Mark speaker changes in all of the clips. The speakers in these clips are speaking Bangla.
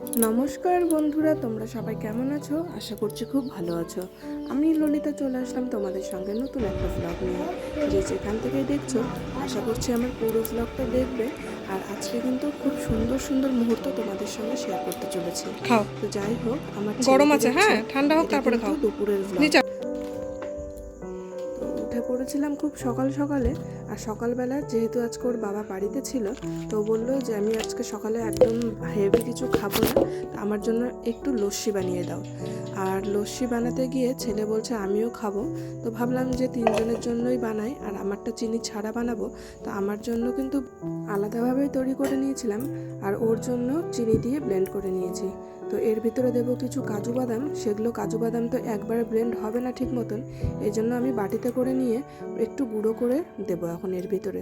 Speaker 1: নমস্কার বন্ধুরা, তোমরা সবাই কেমন আছো? আশা করছি খুব ভালো আছো। আমি ললিতা চলে আসলাম তোমাদের সঙ্গে নতুন একটা ব্লগ নিয়ে। যে যেখান থেকে দেখছো, আশা করছি আমার পুরো ব্লগটা দেখবে। আর আজকে কিন্তু খুব সুন্দর সুন্দর মুহূর্ত তোমাদের সঙ্গে শেয়ার করতে চলেছি।
Speaker 2: খাও।
Speaker 1: তো যাই হোক, আমার
Speaker 2: গরম
Speaker 1: ছেলেকে
Speaker 2: আছে,
Speaker 1: দেখছো,
Speaker 2: হ্যাঁ, ঠান্ডা হোক
Speaker 1: এটা
Speaker 2: তারপরে
Speaker 1: কিন্তু
Speaker 2: খাও।
Speaker 1: দুপুরের ব্লগ।
Speaker 2: নিচে
Speaker 1: উঠে পড়েছিলাম খুব সকাল সকালে। আর সকালবেলা যেহেতু আজকে ওর বাবা বাড়িতে ছিল, তো বললো যে আমি আজকে সকালে একদম হেভি কিছু খাবো না, আমার জন্য একটু লস্যি বানিয়ে দাও। আর লস্যি বানাতে গিয়ে ছেলে বলছে আমিও খাবো। তো ভাবলাম যে তিনজনের জন্যই বানাই, আর আমারটা চিনি ছাড়া বানাবো। তো আমার জন্য কিন্তু আলাদাভাবেই তৈরি করে নিয়েছিলাম, আর ওর জন্য চিনি দিয়ে ব্লেন্ড করে নিয়েছি। তো এর ভিতরে দেবো কিছু কাজু বাদাম। সেগুলো কাজু বাদাম তো একবারে ব্লেন্ড হবে না ঠিক মতন, এই জন্য আমি বাটিতে করে নিয়ে একটু গুঁড়ো করে দেবো এখন এর ভিতরে।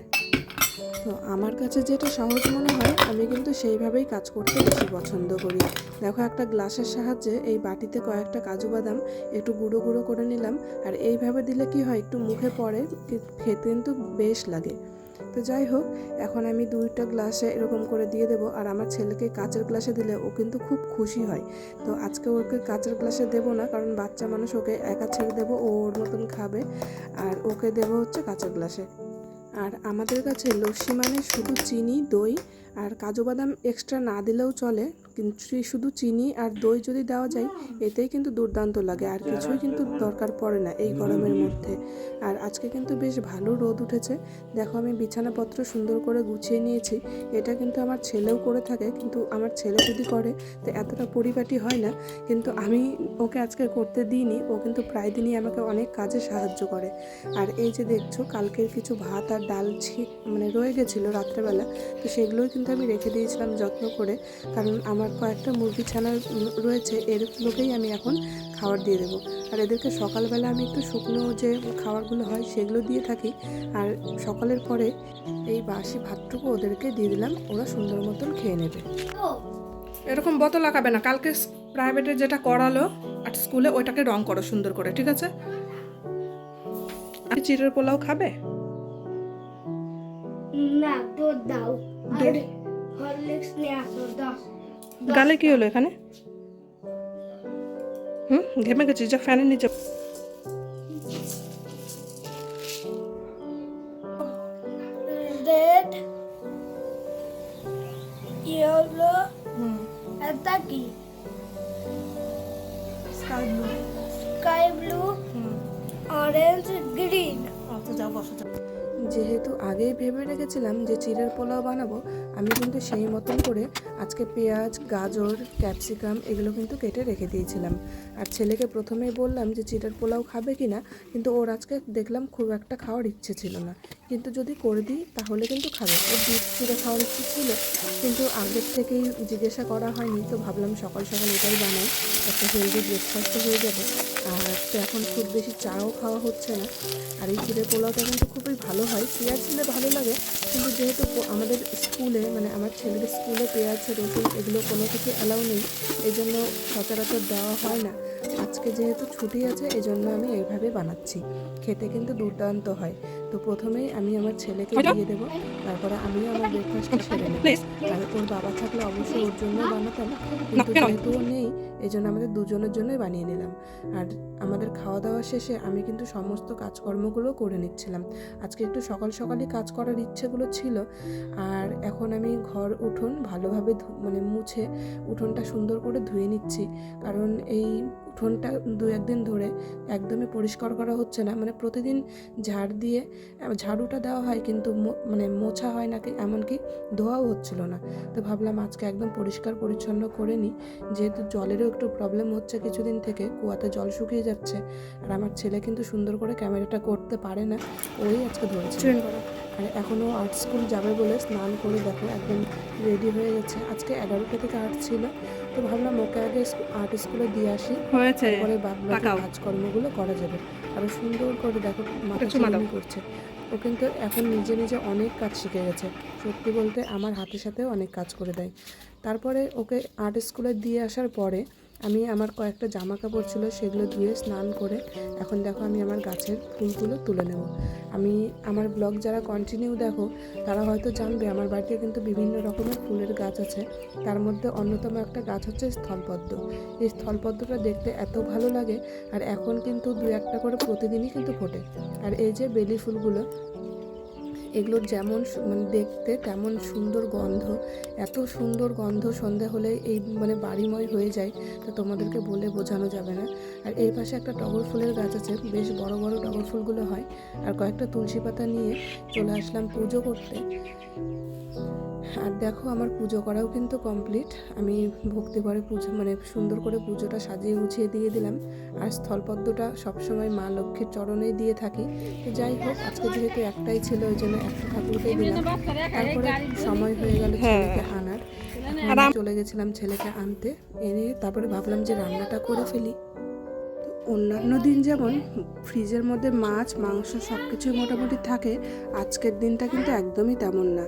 Speaker 1: তো আমার কাছে যেটা সহজ মনে হয়, আমি কিন্তু সেইভাবেই কাজ করতে বেশি পছন্দ করি। দেখো, একটা গ্লাসের সাহায্যে এই বাটিতে কয়েকটা কাজু বাদাম একটু গুঁড়ো গুঁড়ো করে নিলাম। আর এইভাবে দিলে কি হয়, একটু মুখে পড়ে, খেতে কিন্তু বেশ লাগে। তো যাই হোক, এখন আমি 2টা গ্লাসে এরকম করে দিয়ে দেবো। আর আমার ছেলেকে কাঁচের গ্লাসে দিলে ও কিন্তু খুব খুশি হয়। তো আজকে ওকে কাঁচের গ্লাসে দেবো না, কারণ বাচ্চা মানুষ, ওকে একা ছেড়ে দেবো, ও ওর মতন খাবে। আর ওকে দেবো হচ্ছে কাঁচের গ্লাসে। আর আমাদের কাছে লস্যি মানে শুধু চিনি, দই আর কাজু বাদাম এক্সট্রা না দিলেও চলে, কিন্তু শুধু চিনি আর দই যদি দেওয়া যায়, এতেই কিন্তু দুর্দান্ত লাগে। আর কিছুই কিন্তু দরকার পড়ে না এই গরমের মধ্যে। আর আজকে কিন্তু বেশ ভালো রোদ উঠেছে। দেখো, আমি বিছানাপত্র সুন্দর করে গুছিয়ে নিয়েছি। এটা কিন্তু আমার ছেলেও করে থাকে, কিন্তু আমার ছেলে যদি করে তো এতটা পরিপাটি হয় না। কিন্তু আমি ওকে আজকে করতে দিইনি, ও কিন্তু প্রায় দিনই আমাকে অনেক কাজে সাহায্য করে। আর এই যে দেখছো, কালকের কিছু ভাত আর ডাল রয়ে গেছিলো রাত্রেবেলা, তো সেগুলোই কিন্তু আমি রেখে দিয়েছিলাম যত্ন করে, কারণ আমার কয়েকটা মুরগি ছানা রয়েছে, এরগুলোকেই আমি এখন খাবার দিয়ে দেবো। আর এদেরকে সকালবেলা আমি একটু শুকনো যে খাবারগুলো হয় সেগুলো দিয়ে থাকি। আর সকালের পরে এই বাসি ভাতটুকু ওদেরকে দিয়ে দিলাম, ওরা সুন্দর মতন খেয়ে নেবে।
Speaker 2: এরকম বোতল লাগাবে না। কালকে প্রাইভেটে যেটা করালো আর স্কুলে, ওইটাকে রং করো সুন্দর করে, ঠিক আছে? আর চিড়ের পোলাও খাবে
Speaker 3: না, দুধ দাও আর হরলিক্স নিয়ে আসো।
Speaker 2: গালে কি হলো এখানে? ঘেমে গেছিস, যা ফ্যানের নিচে।
Speaker 3: রেড, ইয়েলো, এটা কি?
Speaker 2: Sky blue.
Speaker 3: Sky blue, orange, green.
Speaker 2: আচ্ছা, যাও বসো, যাও।
Speaker 1: যেহেতু আগেই ভেবে রেখেছিলাম যে চিড়ের পোলাও বানাবো, আমি কিন্তু সেই মতন করে আজকে পেঁয়াজ, গাজর, ক্যাপসিকাম এগুলো কিন্তু কেটে রেখে দিয়েছিলাম। আর ছেলেকে প্রথমেই বললাম যে চিড়ের পোলাও খাবে কি না, কিন্তু ওর আজকে দেখলাম খুব একটা খাওয়ার ইচ্ছে ছিল না। কিন্তু যদি করে দিই তাহলে কিন্তু খাবে, ওর দুধ চিড়ে খাওয়ার ইচ্ছে ছিল, কিন্তু আগের থেকেই জিজ্ঞাসা করা হয়নি। তো ভাবলাম সকাল সকাল এটাই বানাই, একটা হেলদি ব্রেকফাস্টও হয়ে যাবে। আর তো এখন খুব বেশি চাও খাওয়া হচ্ছে না। আর এই চিড়ের পোলাওটা কিন্তু খুবই ভালো হয়, পেঁয়াজ দিলে ভালো লাগে, কিন্তু যেহেতু আমাদের স্কুলে, আমার ছেলের স্কুলে পেঁয়াজ, রসুন এগুলো কোনো কিছু অ্যালাউ নেই, এই জন্য সচরাচর দেওয়া হয় না। আজকে যেহেতু ছুটি আছে, এই জন্য আমি এইভাবে বানাচ্ছি। খেতে কিন্তু দুর্দান্ত হয়। তো প্রথমেই আমি আমার ছেলেকে দিয়ে দেবো, তারপরে আমিও আমার ব্রেকফাস্টটা সেরে নেব।
Speaker 2: প্লিজ।
Speaker 1: আর ওর বাবা থাকলে অবশ্যই ওর জন্য বানাতাম, কিন্তু যেহেতু ও নেই, এই জন্য আমাদের দুজনের জন্যই বানিয়ে নিলাম। আর আমাদের খাওয়া দাওয়া শেষে আমি কিন্তু সমস্ত কাজকর্মগুলো করে নিচ্ছিলাম। আজকে একটু সকাল সকালই কাজ করার ইচ্ছেগুলো ছিল। আর এখন আমি ঘর উঠোন ভালোভাবে মুছে উঠোনটা সুন্দর করে ধুয়ে নিচ্ছি, কারণ এই উঠোনটা 2-1 দিন ধরে একদমই পরিষ্কার করা হচ্ছে না। প্রতিদিন ঝাড় দিয়ে ঝাড়ুটা দেওয়া হয়, কিন্তু মোছা হয় না, এমনকি ধোয়াও হচ্ছিল না। তো ভাবলাম আজকে একদম পরিষ্কার পরিচ্ছন্ন করে নিই, যেহেতু জলেরও একটু প্রবলেম হচ্ছে কিছুদিন থেকে, কুয়াতে জল শুকিয়ে যাচ্ছে। আর আমার ছেলে কিন্তু সুন্দর করে ক্যামেরাটা করতে পারে না, ওই আজকে ধরেছে। আর এখনও আর্ট স্কুল যাবে বলে স্নান করে দেখো একদম রেডি হয়ে গেছে। আজকে 11টা থেকে আর্ট ছিল, তো ভাবলাম ওকে আগে আর্ট স্কুলে দিয়ে আসি,
Speaker 2: হয়েছে,
Speaker 1: তারপরে বাকি
Speaker 2: তাকাও।
Speaker 1: কাজকর্মগুলো করা যাবে। আরও সুন্দর করে দেখো মাথা চুলনি করছে। ও কিন্তু এখন নিজে নিজে অনেক কাজ শিখে গেছে, সত্যি বলতে আমার হাতের সাথেও অনেক কাজ করে দেয়। তারপরে ওকে আর্ট স্কুলে দিয়ে আসার পরে আমি আমার কয়েকটা জামা কাপড় ছিল সেগুলো ধুয়ে স্নান করে এখন দেখো আমি আমার গাছের ফুলগুলো তুলে নেব। আমি আমার ব্লগ যারা কন্টিনিউ দেখো তারা হয়তো জানবে আমার বাড়িতে কিন্তু বিভিন্ন রকমের ফুলের গাছ আছে। তার মধ্যে অন্যতম একটা গাছ হচ্ছে স্থলপদ্ম। এই স্থলপদ্মটা দেখতে এত ভালো লাগে, আর এখন কিন্তু 2-1টা করে প্রতিদিনই কিন্তু ফোটে। আর এই যে বেলি ফুলগুলো, এগুলোর যেমন মানে দেখতে তেমন সুন্দর গন্ধ, এত সুন্দর গন্ধ সন্ধে হলে এই মানে বাড়িময় হয়ে যায়, তা তোমাদেরকে বলে বোঝানো যাবে না। আর এই পাশে একটা টগর ফুলের গাছ আছে, বেশ বড় বড় টগর ফুলগুলো হয়। আর কয়েকটা তুলসী পাতা নিয়ে চলে আসলাম পুজো করতে। আর দেখো আমার পুজো করাও কিন্তু কমপ্লিট। আমি ভক্তি করে পুজো মানে সুন্দর করে পুজোটা সাজিয়ে গুছিয়ে দিয়ে দিলাম। আর স্থলপদ্মটা সবসময় মা লক্ষ্মীর চরণেই দিয়ে থাকি। তো যাই হোক, আজকে যেহেতু একটাই ছিল ওই জন্য একটা ঠাকুরকেই দিলাম। তারপরে সময় হয়ে গেল ছেলেকে আনার, আমি চলে গেছিলাম ছেলেকে আনতে। এনে তারপরে ভাবলাম যে রান্নাটা করে ফেলি। অন্যান্য দিন যেমন ফ্রিজের মধ্যে মাছ মাংস সব কিছুই মোটামুটি থাকে, আজকের দিনটা কিন্তু একদমই তেমন না।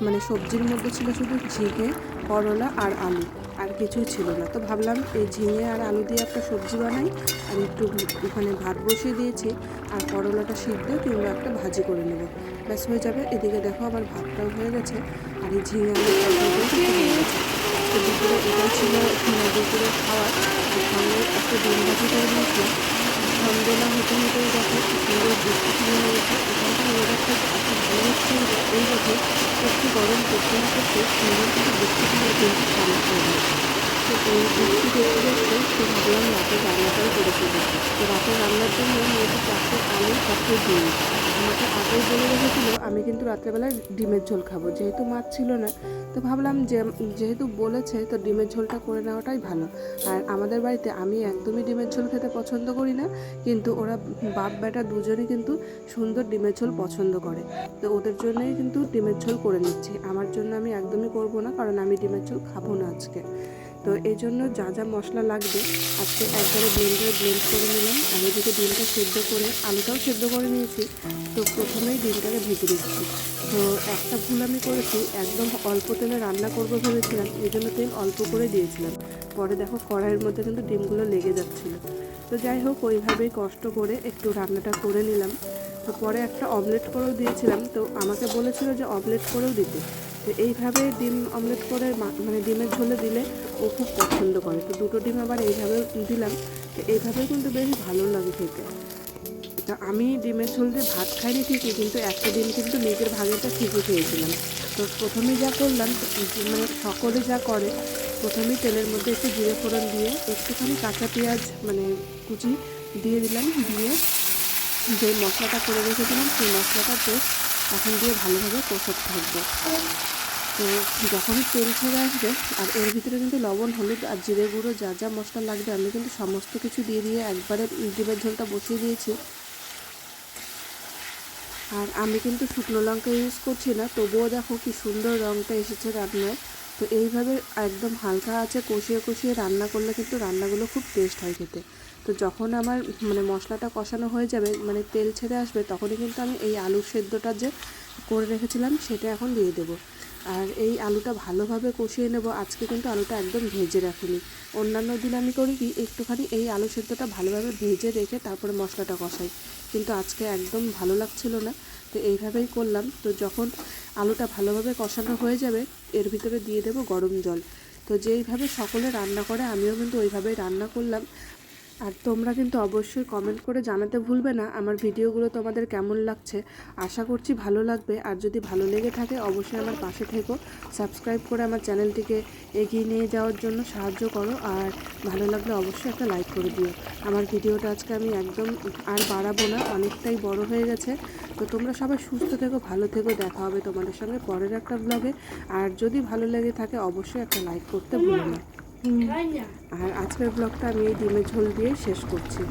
Speaker 1: মানে সবজির মধ্যে ছিল শুধু ঝিঙে, করলা আর আলু, আর কিছুই ছিল না। তো ভাবলাম এই ঝিঙে আর আলু দিয়ে একটা সবজি বানাই, আর একটু ওখানে ভাত বসিয়ে দিয়েছি, আর করলাটা সিদ্ধ কিংবা একটা ভাজি করে নেব, ব্যাস হয়ে যাবে। এদিকে দেখো আমার ভাতটাও হয়ে গেছে, আর এই ঝিঙে আলু তরকারিটাও হয়ে গেছে। তো দুপুরে এটাই ছিল দুপুরে খাওয়ার। আর সঙ্গে একটা ডিম ভাজি করে নিয়েছিলাম। সন্ধ্যেবেলা হতে হতেই দেখো সুন্দর বৃষ্টি শুরু হয়েছে। এখানকার ওয়েদারটা এত ভালো হচ্ছে যে এই বছর একটু গরম করতে না করতে সুন্দর কিন্তু বৃষ্টি শুরু কিন্তু ঠান্ডা হয়ে গেছে। তো এই বৃষ্টি দেখতে দেখতে তো ভাবলাম রাতে রান্নাটাও করে ফেলি। তো রাতে রান্নার জন্য মেয়েটি 4টে আলু 4টে ডিম আমাকে আগেই বলে রেখেছিল আমি কিন্তু রাত্রেবেলা ডিমের ঝোল খাবো, যেহেতু মাছ ছিল না। তো ভাবলাম যে যেহেতু বলেছে তো ডিমের ঝোলটা করে নেওয়াটাই ভালো। আর আমাদের বাড়িতে আমি একদমই ডিমের ঝোল খেতে পছন্দ করি না, কিন্তু ওরা বাপ বেটা দুজনেই কিন্তু সুন্দর ডিমের ঝোল পছন্দ করে। তো ওদের জন্যই কিন্তু ডিমের ঝোল করে নিচ্ছি, আমার জন্য আমি একদমই করব না, কারণ আমি ডিমের ঝোল খাবো না আজকে। তো এই জন্য যা যা মশলা লাগবে আজকে একবারে ব্লেন্ডারে ব্লেন্ড করে নিলাম। আর এদিকে ডিমটা সেদ্ধ করে আলুটাও সেদ্ধ করে নিয়েছি। তো প্রথমেই ডিমটাকে ভেজে দিচ্ছি। তো একটা ভুল আমি করেছি, একদম অল্প তেলে রান্না করবো ভেবেছিলাম, এই জন্য তেল অল্প করে দিয়েছিলাম। পরে দেখো কড়াইয়ের মধ্যে কিন্তু ডিমগুলো লেগে যাচ্ছিলো। তো যাই হোক, ওইভাবেই কষ্ট করে একটু রান্নাটা করে নিলাম। তো পরে একটা অমলেট করেও দিয়েছিলাম, তো আমাকে বলেছিল যে অমলেট করেও দিতে। তো এইভাবে ডিম অমলেট করে মানে ডিমের ঝোলে দিলে ও খুব পছন্দ করে। তো 2টো ডিম আবার এইভাবে দিলাম। তো এইভাবেই কিন্তু বেশ ভালো লাগে খেতে। তা আমি ডিমের ঝোল দিয়ে ভাত খাইনি ঠিকই, কিন্তু একটা ডিম কিন্তু নিজের ভাগেটা ঠিকই খেয়েছিলাম। তো প্রথমেই যা করলাম মানে সকলে যা করে, প্রথমেই তেলের মধ্যে একটু জিরে ফোড়ন দিয়ে একটুখানি কাঁচা পেঁয়াজ মানে কুচি দিয়ে দিলাম। দিয়ে যে মশলাটা করে রেখেছিলাম সেই মশলাটা পেস্ট এখন দিয়ে ভালোভাবে কষাতে থাকবে। তো যখনই তেল ছেড়ে আসবে, আর এর ভিতরে কিন্তু লবণ হলুদ আর জিরে গুঁড়ো যা যা মশলা লাগবে আমি কিন্তু সমস্ত কিছু দিয়ে একবারে ডিমের ঝোলটা বসিয়ে দিয়েছি। আর আমি কিন্তু শুকনো লঙ্কা ইউজ করছি না, তবুও দেখো কি সুন্দর রঙটা এসেছে রান্নায়। তো এইভাবে একদম হালকা আছে কষিয়ে কষিয়ে রান্না করলে কিন্তু রান্নাগুলো খুব টেস্ট হয় খেতে। তো যখন আমার মানে মশলাটা কষানো হয়ে যাবে, মানে তেল ছেড়ে আসবে, তখনই কিন্তু আমি এই আলুর সেদ্ধটা যে করে রেখেছিলাম সেটা এখন দিয়ে দেবো। আর এই আলুটা ভালোভাবে কষিয়ে নেব। আজকে কিন্তু আলুটা একদম ভেজে রাখিনি। অন্যান্য দিন আমি করি কি একটুখানি এই আলু সেদ্ধটা ভালোভাবে ভেজে রেখে তারপরে মশলাটা কষাই, কিন্তু আজকে একদম ভালো লাগছিল না, তো এইভাবেই করলাম। তো যখন আলুটা ভালোভাবে কষানো হয়ে যাবে এর ভিতরে দিয়ে দেবো গরম জল। তো যেইভাবে সকলে রান্না করে আমিও কিন্তু ওইভাবেই রান্না করলাম। আর তোমরা কিন্তু অবশ্যই কমেন্ট করে জানাতে ভুলবে না আমার ভিডিওগুলো তোমাদের কেমন লাগছে। আশা করছি ভালো লাগবে। আর যদি ভালো লেগে থাকে অবশ্যই আমার পাশে থেকো, সাবস্ক্রাইব করে আমার চ্যানেলটিকে এগিয়ে নিয়ে যাওয়ার জন্য সাহায্য করো। আর ভালো লাগলে অবশ্যই একটা লাইক করে দিও। আমার ভিডিওটা আজকে আমি একদম আর বাড়াবো না, অনেকটাই বড় হয়ে গেছে। তো তোমরা সবাই সুস্থ থেকো, ভালো থেকো, দেখা হবে তোমাদের সঙ্গে পরের একটা ব্লগে। আর যদি ভালো লেগে থাকে অবশ্যই একটা লাইক করতে ভুলো না। আর আজকের ব্লগটা আমি এই ডিমের ঝোল দিয়ে শেষ করছি।